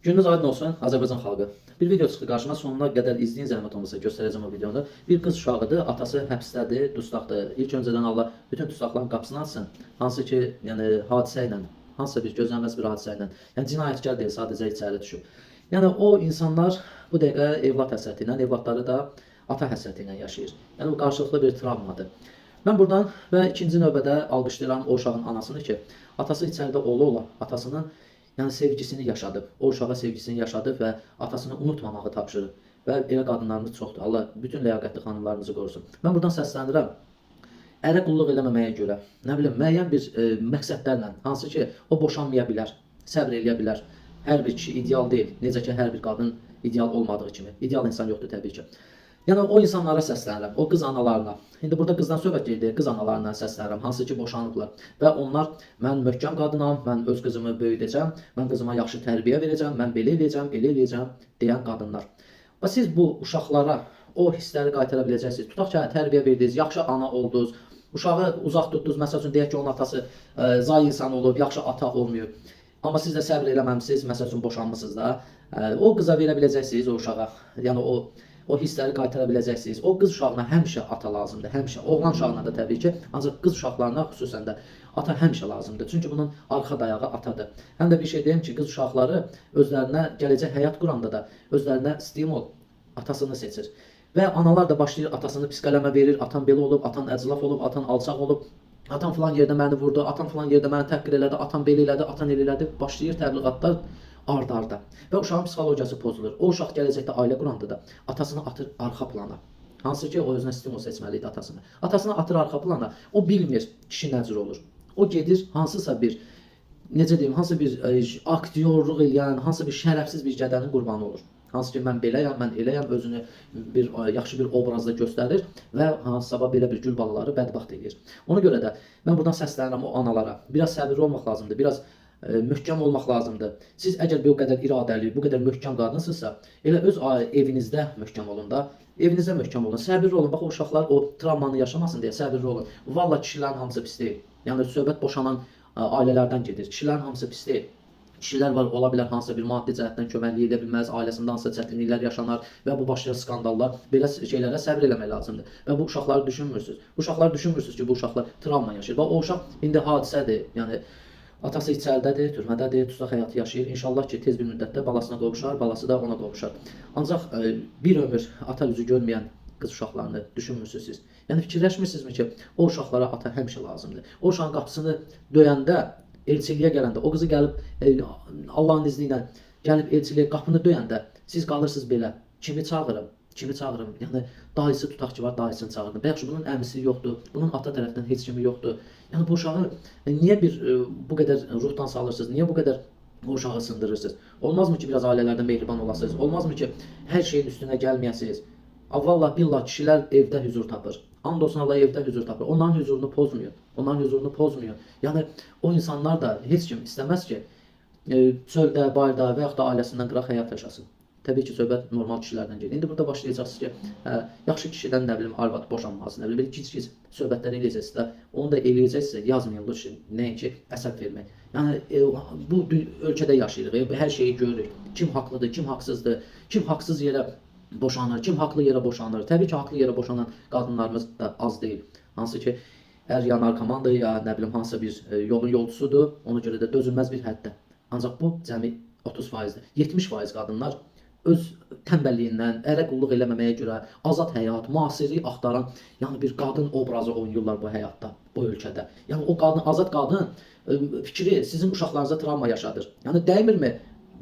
Gününüz aydın olsun Azərbaycan xalqı. Bir video çıxdı qarşıma, sonuna qədər izləyin, zəhmət olmasa göstərəcəm o videonu. Bir qız uşağıdır, atası həbsdədir, dustaqdır. İlk öncədən Allah bütün dustaqların qapısını açsın. Hansı ki, yəni hadisə ilə, hansısa bir gözlənməz bir hadisə ilə, yəni cinayətkar deyil, sadəcə içəri düşüb. Yəni o insanlar bu dəqiqə evlad həsrəti ilə, evladları da ata həsrəti ilə yaşayır. Yəni bu qarşılıqlı bir travmadır. Mən buradan və ikinci növbədə alqışlayıram o uşağın anasını ki, atası içəridə ola-ola atasının yəni sevgisini yaşadıb, o uşağa sevgisini yaşadıb və atasını unutmamağı tapşırıb. Və elə qadınlarımız çoxdur. Allah bütün ləyaqətli xanımlarımızı qorusun. Mən buradan səslənirəm. Ərə qulluq eləməməyə görə, nə bilim, müəyyən bir məqsədlərlə, hansı ki, o boşanmaya bilər, səbr eləyə bilər. Hər bir kişi ideal deyil. Necə ki, hər bir qadın ideal olmadığı kimi. İdeal insan yoxdur təbii ki. Yəni o insanlara səslənirəm, o qız analarına. İndi burada qızdan söhbət gedir, qız analarına səslənirəm, hansı ki boşanıblar. Və onlar, mən möhkəm qadınam, mən öz qızımı böyüdəcəm, mən qızıma yaxşı tərbiyə verəcəm, mən belə eləyəcəm deyən qadınlar. Və siz bu uşaqlara o hissləri qaytara biləcəksiniz. Tutaq ki, tərbiyə verdiniz, yaxşı ana oldunuz, uşağı uzaq tutdunuz, məsəl üçün deyək ki, onun atası zay insan olub, yaxşı ata olmuyor. Amma siz də səbr eləməmisiniz, məsəl üçün boşanmısınız da, o qıza verə biləcəksiniz o uşağa, yəni o hissləri qaytara biləcəksiniz. O qız uşağına həmişə ata lazımdır, həmişə. Oğlan uşağına da təbii ki, ancaq qız uşaqlarına xüsusən də ata həmişə lazımdır. Çünki bunun arxa dayağı atadır. Həm də bir şey deyim ki, qız uşaqları özlərinə gələcək həyat quranda da özlərinə stimul atasını seçir. Və analar da başlayır atasını pisqələmə verir, atan belə olub, atan əclaf olub, atan alçaq olub, atan filan yerdə məni vurdu, atan filan yerdə məni təhqir elədi, atan belə elədi, atan elə elədi. Başlayır təbliğatlar arda-arda. Və uşağın psixologiyası pozulur. O uşaq gələcəkdə ailə quranda da atasını atır arxa plana. Hansı ki, o özünə stimul seçməli idi atasını. Atasını atır arxa plana. O bilmir kişi nəcür olur. O gedir hansısa bir, necə deyim, hansısa bir aktyorluq eləyən, hansısa bir şərəfsiz bir gədənin qurbanı olur. Hansı ki, mən beləyəm, mən eləyəm, özünü yaxşı bir obrazda göstərir və sabah belə bir gül balaları bədbaxt edir. Ona görə də mən buradan səslənirəm o analara. Biraz səbirli olmaq lazımdır, biraz möhkəm olmaq lazımdır. Siz əgər bu qədər iradəli, bu qədər möhkəm qadınsınızsa, elə öz evinizdə möhkəm olun da. Evinizdə möhkəm olun, səbirli olun. Bax, o uşaqlar o travmanı yaşamasın deyə səbirli olun. Valla kişilərin hamısı pis deyil. Yəni söhbət boşanan ailələrdən gedir. Kişilərin hamısı pis deyil. Kişilər var, ola bilər hansısa bir maddi cəhətdən köməklik edə bilməz, ailəsində hansısa çətinliklər yaşanar və bu başlayan skandallar, belə şeylərə səbr eləmək lazımdır. Və bu uşaqları düşünmürsünüz. Bu uşaqları düşünmürsünüz ki, bu uşaqlar travma yaşayır. Və o uşaq indi hadisədir. Yəni atası içəridədir, türmədədir, tutaq həyatı yaşayır. İnşallah ki, tez bir müddətdə balasına qovuşar, balası da ona qovuşar. Ancaq bir ömür ata üzü görməyən qız uşaqlarını düşünmürsünüz siz. Yəni fikirləşmirsinizmi ki, o uşaqlara ata həmişə lazımdır. O uşağın qapısını döyəndə, elçiliyə gələndə, o qızı gəlib Allahın izni ilə gəlib elçiliyə qapını döyəndə siz qalırsınız belə. Kimi çağırım? Kimi çağırım? Yəni dayısı tutaq ki var, dayısını çağırdım. Yaxşı, bunun əmisi yoxdur, bunun ata tərəfindən heç kimi yoxdur. Yəni bu uşağı niyə bu qədər ruhdan salırsınız? Niyə bu qədər o uşağı sındırırsınız? Olmazmı ki, biraz ailələrdə mehriban olasınız? Olmazmı ki, hər şeyin üstünə gəlməyəsiniz? Vallahi billah kişilər evdə hüzur tapır. And olsun Allah evdə hüzur tapır. Onların hüzurunu pozmuyor. Onların hüzurunu pozmuyor. Yəni o insanlar da heç kim istəməz ki, çöldə, bayırda və yaxud da ailəsindən qıraq həyat yaşasın. Təbii ki, söhbət normal kişilərdən gedir. İndi burada başlayacaqsınız ki, yaxşı kişidən nə bilim arvad boşanması, nə bilim belə gic-gic söhbətlər eləyəcəksiniz də, onu da eləyəcəksinizsə yazmayın lütfen, nəinki əsəb vermək. Yəni bu ölkədə yaşayırıq, hər şeyi görürük. Kim haqlıdır, kim haqsızdır, kim haqsız yerə boşanır, kim haqlı yerə boşanır. Təbii ki, haqlı yerə boşanan qadınlarımız da az deyil. Hansı ki, hər ya narkomandır, ya nə bilim hansısa bir yolun yolcusudur, ona görə də dözülməz bir həddə. Ancaq bu cəmi 30%-dir. 70% qadınlar öz tənbəlliyindən, ərə qulluq eləməməyə görə azad həyat, müasirlik axtaran, yəni bir qadın obrazı oynayırlar bu həyatda, bu ölkədə. Yəni o qadın, azad qadın fikri sizin uşaqlarınıza travma yaşadır. Yəni dəymirmi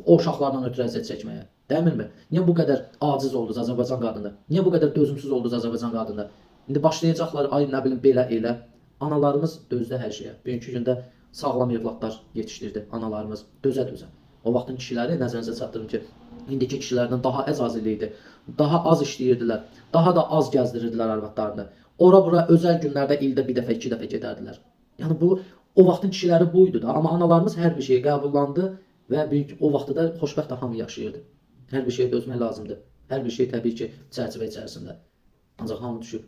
o uşaqlardan ötürü əziyyət çəkməyə? Dəymirmi? Niyə bu qədər aciz oldunuz Azərbaycan qadını? Niyə bu qədər dözümsüz oldunuz Azərbaycan qadını? İndi başlayacaqlar, ay nə bilim belə elə. Analarımız dözdü hər şeyə. Bugünkü gündə sağlam evlatlar yetişdirdi analarımız. Dözə-dözə. O vaxtın kişiləri nəzərinizə çatdırın ki, indiki kişilərdən daha əzazili idi. Daha az işləyirdilər. Daha da az gəzdirirdilər arvadlarını. Ora-bura özəl günlərdə ildə bir dəfə, iki dəfə gedərdilər. Yəni bu, o vaxtın kişiləri buydu da. Amma analarımız hər bir şeyi qəbullandı və o vaxtda da xoşbəxt hamı yaşayırdı. Hər bir şeyə dözmək lazımdır. Hər bir şey təbii ki, çərçivə içərisində. Ancaq hamı düşüb.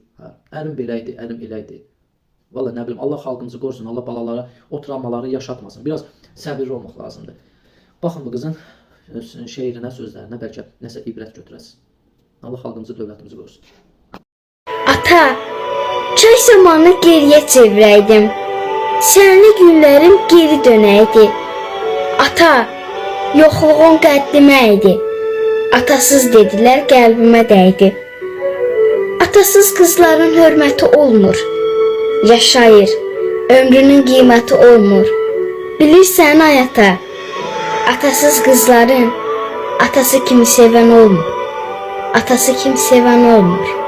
Ərim belə idi, ərim elə idi. Vallahi nə bilim, Allah xalqımızı qorusun, Allah balalara o travmaları yaşatmasın. Biraz səbirli olmaq lazımdır. Baxın bu qızın şeirinə, sözlərinə bəlkə nəsə ibrət götürəsiz. Allah xalqımızı, dövlətimizi qorusun. Ata, çay zamanı geriyə çevirəydim. Sənli günlərim geri dönəydi. Ata, yoxluğun qəddimə idi. Atasız dedilər, qəlbimə dəydi. Atasız qızların hörməti olmur. Yaşayır, ömrünün qiyməti olmur. Bilirsən ay ata, atasız qızların atası kimi sevən olmur. Atası kimi sevən olmur.